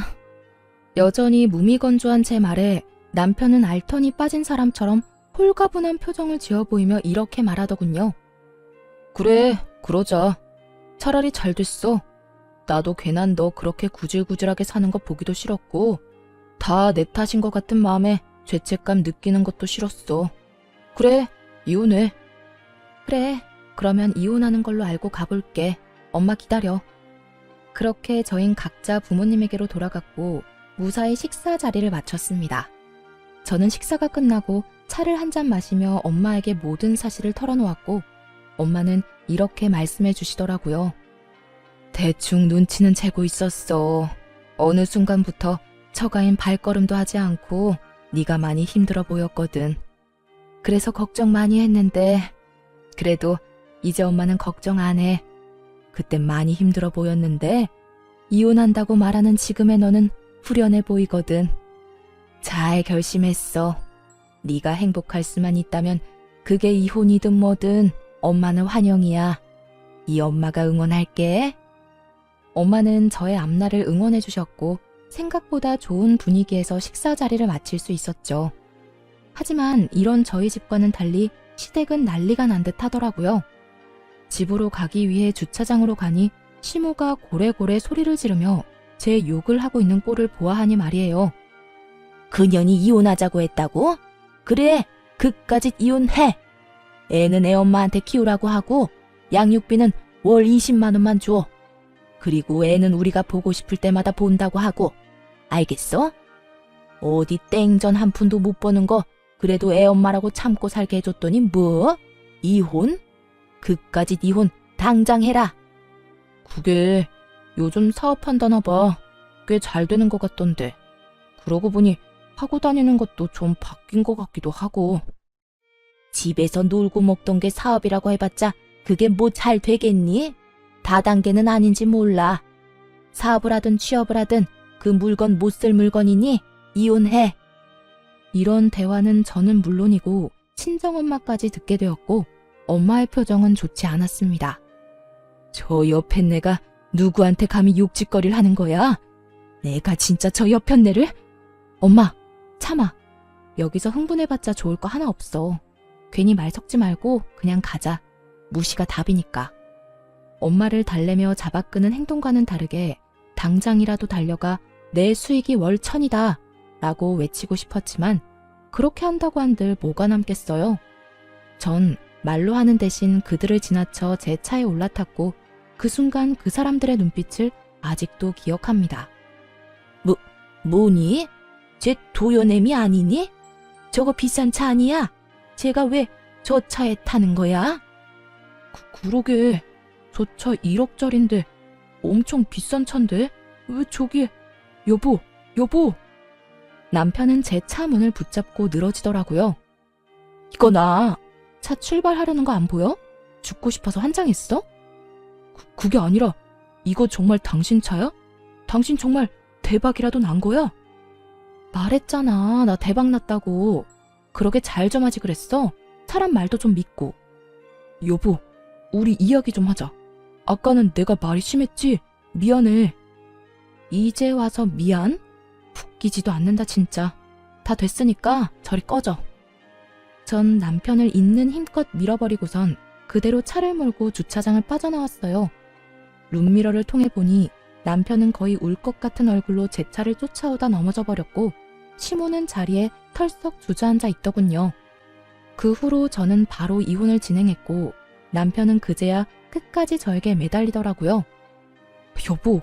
여전히 무미건조한 제 말에 남편은 알턴이 빠진 사람처럼 홀가분한 표정을 지어 보이며 이렇게 말하더군요. 그래, 그러자. 차라리 잘 됐어. 나도 괜한 너 그렇게 구질구질하게 사는 거 보기도 싫었고 다 내 탓인 것 같은 마음에 죄책감 느끼는 것도 싫었어. 그래, 이혼해. 그래, 그러면 이혼하는 걸로 알고 가볼게. 엄마 기다려. 그렇게 저흰 각자 부모님에게로 돌아갔고 무사히 식사 자리를 마쳤습니다. 저는 식사가 끝나고 차를 한 잔 마시며 엄마에게 모든 사실을 털어놓았고 엄마는 이렇게 말씀해 주시더라고요. 대충 눈치는 채고 있었어. 어느 순간부터 처가인 발걸음도 하지 않고 네가 많이 힘들어 보였거든. 그래서 걱정 많이 했는데 그래도 이제 엄마는 걱정 안 해. 그땐 많이 힘들어 보였는데 이혼한다고 말하는 지금의 너는 후련해 보이거든. 잘 결심했어. 네가 행복할 수만 있다면 그게 이혼이든 뭐든 엄마는 환영이야. 이 엄마가 응원할게. 엄마는 저의 앞날을 응원해 주셨고 생각보다 좋은 분위기에서 식사 자리를 마칠 수 있었죠. 하지만 이런 저희 집과는 달리 시댁은 난리가 난 듯 하더라고요. 집으로 가기 위해 주차장으로 가니 시모가 고래고래 소리를 지르며 제 욕을 하고 있는 꼴을 보아하니 말이에요. 그년이 이혼하자고 했다고? 그래, 그까짓 이혼해. 애는 애 엄마한테 키우라고 하고 양육비는 월 20만 원만 줘. 그리고 애는 우리가 보고 싶을 때마다 본다고 하고. 알겠어? 어디 땡전 한 푼도 못 버는 거 그래도 애 엄마라고 참고 살게 해줬더니 뭐? 이혼? 그까짓 이혼 당장 해라. 그게 요즘 사업한다나 봐. 꽤 잘 되는 것 같던데. 그러고 보니 하고 다니는 것도 좀 바뀐 것 같기도 하고. 집에서 놀고 먹던 게 사업이라고 해봤자 그게 뭐 잘 되겠니? 다단계는 아닌지 몰라. 사업을 하든 취업을 하든 그 물건 못 쓸 물건이니 이혼해. 이런 대화는 저는 물론이고 친정엄마까지 듣게 되었고 엄마의 표정은 좋지 않았습니다. 저 옆앤내가 누구한테 감히 욕짓거리를 하는 거야? 내가 진짜 저 옆앤내를? 엄마, 참아. 여기서 흥분해봤자 좋을 거 하나 없어. 괜히 말 섞지 말고 그냥 가자. 무시가 답이니까. 엄마를 달래며 잡아끄는 행동과는 다르게 당장이라도 달려가 내 수익이 월 1,000이다 라고 외치고 싶었지만 그렇게 한다고 한들 뭐가 남겠어요. 전 말로 하는 대신 그들을 지나쳐 제 차에 올라탔고 그 순간 그 사람들의 눈빛을 아직도 기억합니다. 뭐니? 쟤 도요냄이 아니니? 저거 비싼 차 아니야? 쟤가 왜 저 차에 타는 거야? 그러게 저 차 1억짜린데 엄청 비싼 차인데 왜 저기 여보 남편은 제 차 문을 붙잡고 늘어지더라고요. 이거 나 차 출발하려는 거 안 보여? 죽고 싶어서 환장했어? 그게 아니라 이거 정말 당신 차야? 당신 정말 대박이라도 난 거야? 말했잖아 나 대박 났다고. 그러게 잘 좀 하지 그랬어. 사람 말도 좀 믿고. 여보 우리 이야기 좀 하자. 아까는 내가 말이 심했지? 미안해. 이제 와서 미안? 웃기지도 않는다 진짜. 다 됐으니까 저리 꺼져. 전 남편을 있는 힘껏 밀어버리고선 그대로 차를 몰고 주차장을 빠져나왔어요. 룸미러를 통해 보니 남편은 거의 울 것 같은 얼굴로 제 차를 쫓아오다 넘어져 버렸고 시모는 자리에 털썩 주저앉아 있더군요. 그 후로 저는 바로 이혼을 진행했고 남편은 그제야 끝까지 저에게 매달리더라고요. 여보,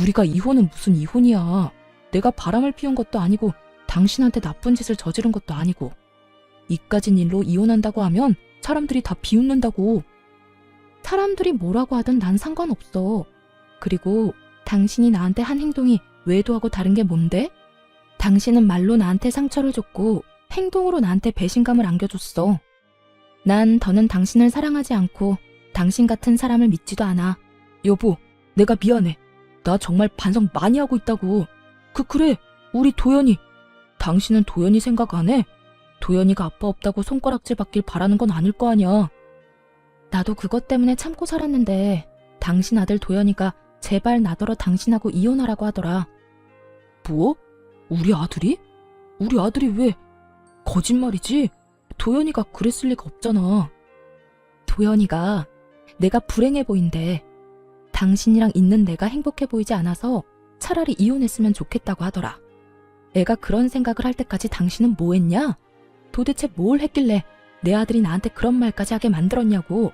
우리가 이혼은 무슨 이혼이야. 내가 바람을 피운 것도 아니고 당신한테 나쁜 짓을 저지른 것도 아니고 이까진 일로 이혼한다고 하면 사람들이 다 비웃는다고. 사람들이 뭐라고 하든 난 상관없어. 그리고 당신이 나한테 한 행동이 외도하고 다른 게 뭔데? 당신은 말로 나한테 상처를 줬고 행동으로 나한테 배신감을 안겨줬어. 난 더는 당신을 사랑하지 않고 당신 같은 사람을 믿지도 않아. 여보, 내가 미안해. 나 정말 반성 많이 하고 있다고. 그래, 우리 도연이. 당신은 도연이 생각 안 해? 도연이가 아빠 없다고 손가락질 받길 바라는 건 아닐 거 아니야. 나도 그것 때문에 참고 살았는데 당신 아들 도연이가 제발 나더러 당신하고 이혼하라고 하더라. 뭐? 우리 아들이? 우리 아들이 왜? 거짓말이지. 도연이가 그랬을 리가 없잖아. 도연이가 내가 불행해 보인대. 당신이랑 있는 내가 행복해 보이지 않아서 차라리 이혼했으면 좋겠다고 하더라. 애가 그런 생각을 할 때까지 당신은 뭐 했냐? 도대체 뭘 했길래 내 아들이 나한테 그런 말까지 하게 만들었냐고.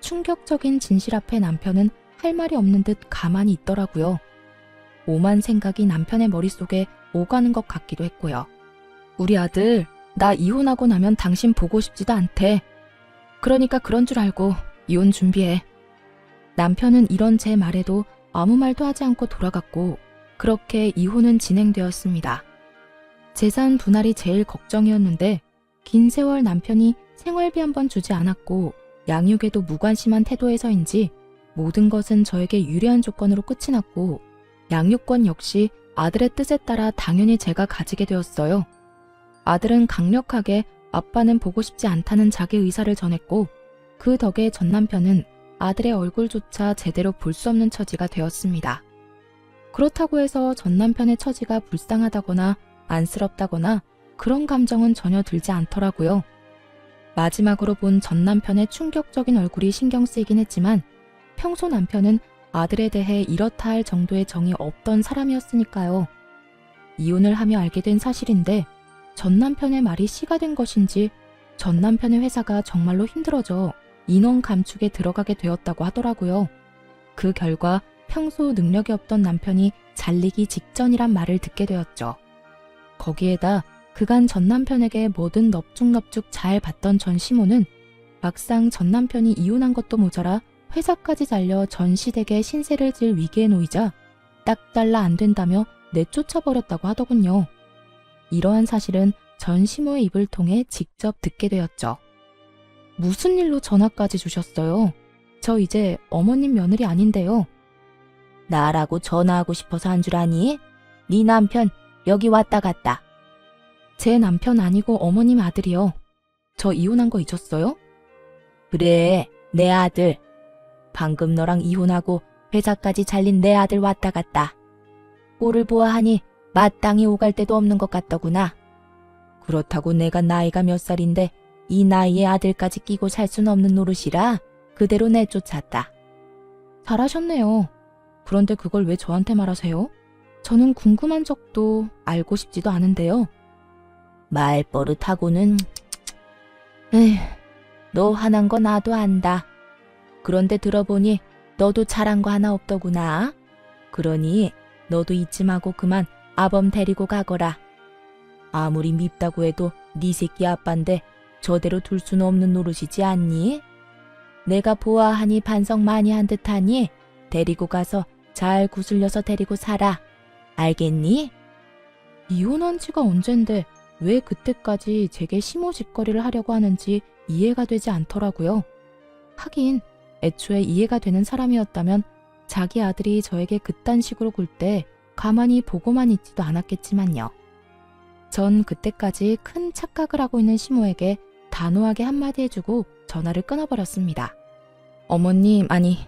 충격적인 진실 앞에 남편은 할 말이 없는 듯 가만히 있더라고요. 오만 생각이 남편의 머릿속에 오가는 것 같기도 했고요. 우리 아들, 나 이혼하고 나면 당신 보고 싶지도 않대. 그러니까 그런 줄 알고 이혼 준비해. 남편은 이런 제 말에도 아무 말도 하지 않고 돌아갔고 그렇게 이혼은 진행되었습니다. 재산 분할이 제일 걱정이었는데 긴 세월 남편이 생활비 한 번 주지 않았고 양육에도 무관심한 태도에서인지 모든 것은 저에게 유리한 조건으로 끝이 났고 양육권 역시 아들의 뜻에 따라 당연히 제가 가지게 되었어요. 아들은 강력하게 아빠는 보고 싶지 않다는 자기 의사를 전했고 그 덕에 전 남편은 아들의 얼굴조차 제대로 볼 수 없는 처지가 되었습니다. 그렇다고 해서 전 남편의 처지가 불쌍하다거나 안쓰럽다거나 그런 감정은 전혀 들지 않더라고요. 마지막으로 본 전 남편의 충격적인 얼굴이 신경 쓰이긴 했지만 평소 남편은 아들에 대해 이렇다 할 정도의 정이 없던 사람이었으니까요. 이혼을 하며 알게 된 사실인데 전 남편의 말이 씨가 된 것인지 전 남편의 회사가 정말로 힘들어져 인원 감축에 들어가게 되었다고 하더라고요. 그 결과 평소 능력이 없던 남편이 잘리기 직전이란 말을 듣게 되었죠. 거기에다 그간 전 남편에게 뭐든 넙죽넙죽 잘 받던 전 시모는 막상 전 남편이 이혼한 것도 모자라 회사까지 잘려 전 시댁에 신세를 질 위기에 놓이자 딱 잘라 안 된다며 내쫓아버렸다고 하더군요. 이러한 사실은 전 시모의 입을 통해 직접 듣게 되었죠. 무슨 일로 전화까지 주셨어요? 저 이제 어머님 며느리 아닌데요. 나라고 전화하고 싶어서 한 줄 아니? 네 남편 여기 왔다 갔다. 제 남편 아니고 어머님 아들이요. 저 이혼한 거 잊었어요? 그래, 내 아들. 방금 너랑 이혼하고 회사까지 잘린 내 아들 왔다 갔다. 꼴을 보아하니 마땅히 오갈 데도 없는 것 같더구나. 그렇다고 내가 나이가 몇 살인데 이 나이에 아들까지 끼고 살 순 없는 노릇이라 그대로 내쫓았다. 잘하셨네요. 그런데 그걸 왜 저한테 말하세요? 저는 궁금한 적도 알고 싶지도 않은데요. 말버릇하고는... 에휴, 너 화난 거 나도 안다. 그런데 들어보니 너도 잘한 거 하나 없더구나. 그러니 너도 이쯤 하고 그만 아범 데리고 가거라. 아무리 밉다고 해도 네 새끼 아빠인데 저대로 둘 수는 없는 노릇이지 않니? 내가 보아하니 반성 많이 한 듯하니 데리고 가서 잘 구슬려서 데리고 살아. 알겠니? 이혼한 지가 언젠데 왜 그때까지 제게 시모짓거리를 하려고 하는지 이해가 되지 않더라고요. 하긴 애초에 이해가 되는 사람이었다면 자기 아들이 저에게 그딴 식으로 굴 때 가만히 보고만 있지도 않았겠지만요. 전 그때까지 큰 착각을 하고 있는 시모에게 단호하게 한마디 해주고 전화를 끊어버렸습니다. 어머님, 아니,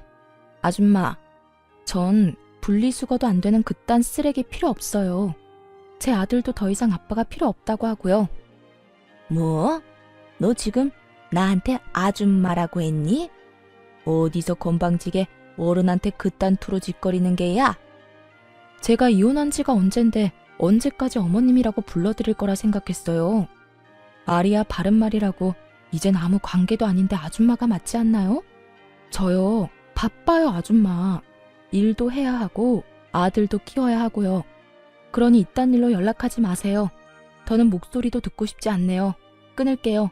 아줌마, 전 분리수거도 안 되는 그딴 쓰레기 필요 없어요. 제 아들도 더 이상 아빠가 필요 없다고 하고요. 뭐? 너 지금 나한테 아줌마라고 했니? 어디서 건방지게 어른한테 그딴 투로 짓거리는 게야? 제가 이혼한 지가 언젠데 언제까지 어머님이라고 불러드릴 거라 생각했어요. 말이야 바른 말이라고 이젠 아무 관계도 아닌데 아줌마가 맞지 않나요? 저요, 바빠요 아줌마. 일도 해야 하고 아들도 키워야 하고요. 그러니 이딴 일로 연락하지 마세요. 더는 목소리도 듣고 싶지 않네요. 끊을게요.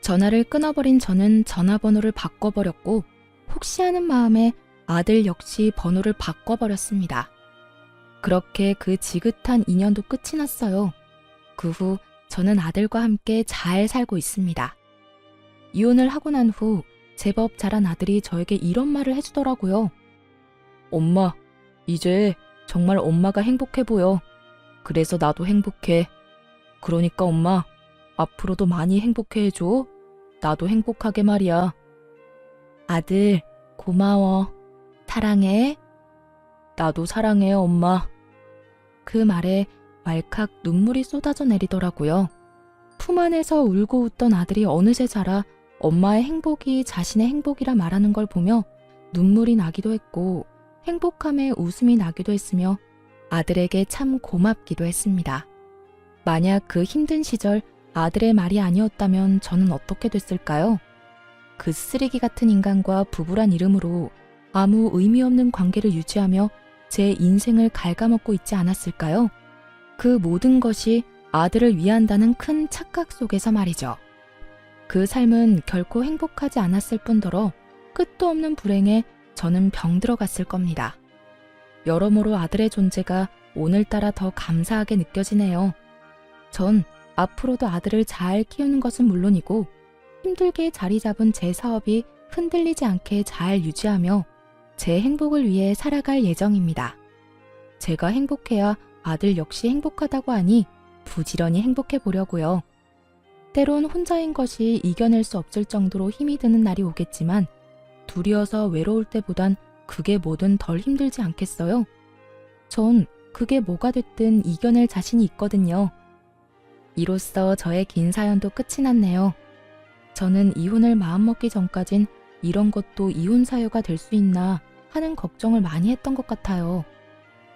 전화를 끊어버린 저는 전화번호를 바꿔버렸고 혹시 하는 마음에 아들 역시 번호를 바꿔버렸습니다. 그렇게 그 지긋한 인연도 끝이 났어요. 그 후 저는 아들과 함께 잘 살고 있습니다. 이혼을 하고 난 후 제법 자란 아들이 저에게 이런 말을 해주더라고요. 엄마, 이제 정말 엄마가 행복해 보여. 그래서 나도 행복해. 그러니까 엄마, 앞으로도 많이 행복해 해줘. 나도 행복하게 말이야. 아들, 고마워. 사랑해. 나도 사랑해, 엄마. 그 말에 왈칵 눈물이 쏟아져 내리더라고요. 품 안에서 울고 웃던 아들이 어느새 자라 엄마의 행복이 자신의 행복이라 말하는 걸 보며 눈물이 나기도 했고 행복함에 웃음이 나기도 했으며 아들에게 참 고맙기도 했습니다. 만약 그 힘든 시절 아들의 말이 아니었다면 저는 어떻게 됐을까요? 그 쓰레기 같은 인간과 부부란 이름으로 아무 의미 없는 관계를 유지하며 제 인생을 갉아먹고 있지 않았을까요? 그 모든 것이 아들을 위한다는 큰 착각 속에서 말이죠. 그 삶은 결코 행복하지 않았을 뿐더러 끝도 없는 불행에 저는 병들어갔을 겁니다. 여러모로 아들의 존재가 오늘따라 더 감사하게 느껴지네요. 전 앞으로도 아들을 잘 키우는 것은 물론이고 힘들게 자리 잡은 제 사업이 흔들리지 않게 잘 유지하며 제 행복을 위해 살아갈 예정입니다. 제가 행복해야 아들 역시 행복하다고 하니 부지런히 행복해 보려고요. 때론 혼자인 것이 이겨낼 수 없을 정도로 힘이 드는 날이 오겠지만 둘이어서 외로울 때보단 그게 뭐든 덜 힘들지 않겠어요? 전 그게 뭐가 됐든 이겨낼 자신이 있거든요. 이로써 저의 긴 사연도 끝이 났네요. 저는 이혼을 마음먹기 전까진 이런 것도 이혼 사유가 될 수 있나 하는 걱정을 많이 했던 것 같아요.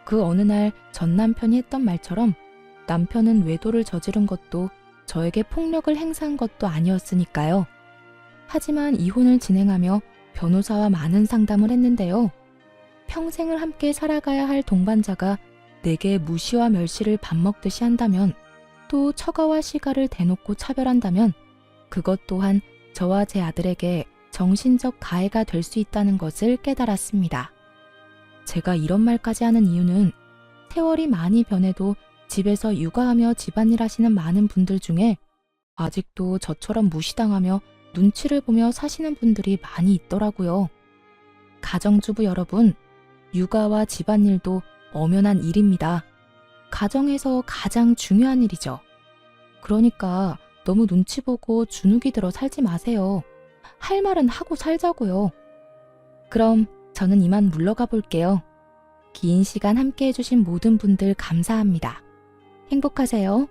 그 어느 날 전 남편이 했던 말처럼 남편은 외도를 저지른 것도 저에게 폭력을 행사한 것도 아니었으니까요. 하지만 이혼을 진행하며 변호사와 많은 상담을 했는데요. 평생을 함께 살아가야 할 동반자가 내게 무시와 멸시를 밥 먹듯이 한다면 또 처가와 시가를 대놓고 차별한다면 그것 또한 저와 제 아들에게 정신적 가해가 될 수 있다는 것을 깨달았습니다. 제가 이런 말까지 하는 이유는 세월이 많이 변해도 집에서 육아하며 집안일 하시는 많은 분들 중에 아직도 저처럼 무시당하며 눈치를 보며 사시는 분들이 많이 있더라고요. 가정주부 여러분, 육아와 집안일도 엄연한 일입니다. 가정에서 가장 중요한 일이죠. 그러니까 너무 눈치 보고 주눅이 들어 살지 마세요. 할 말은 하고 살자고요. 그럼 저는 이만 물러가 볼게요. 긴 시간 함께 해주신 모든 분들 감사합니다. 행복하세요.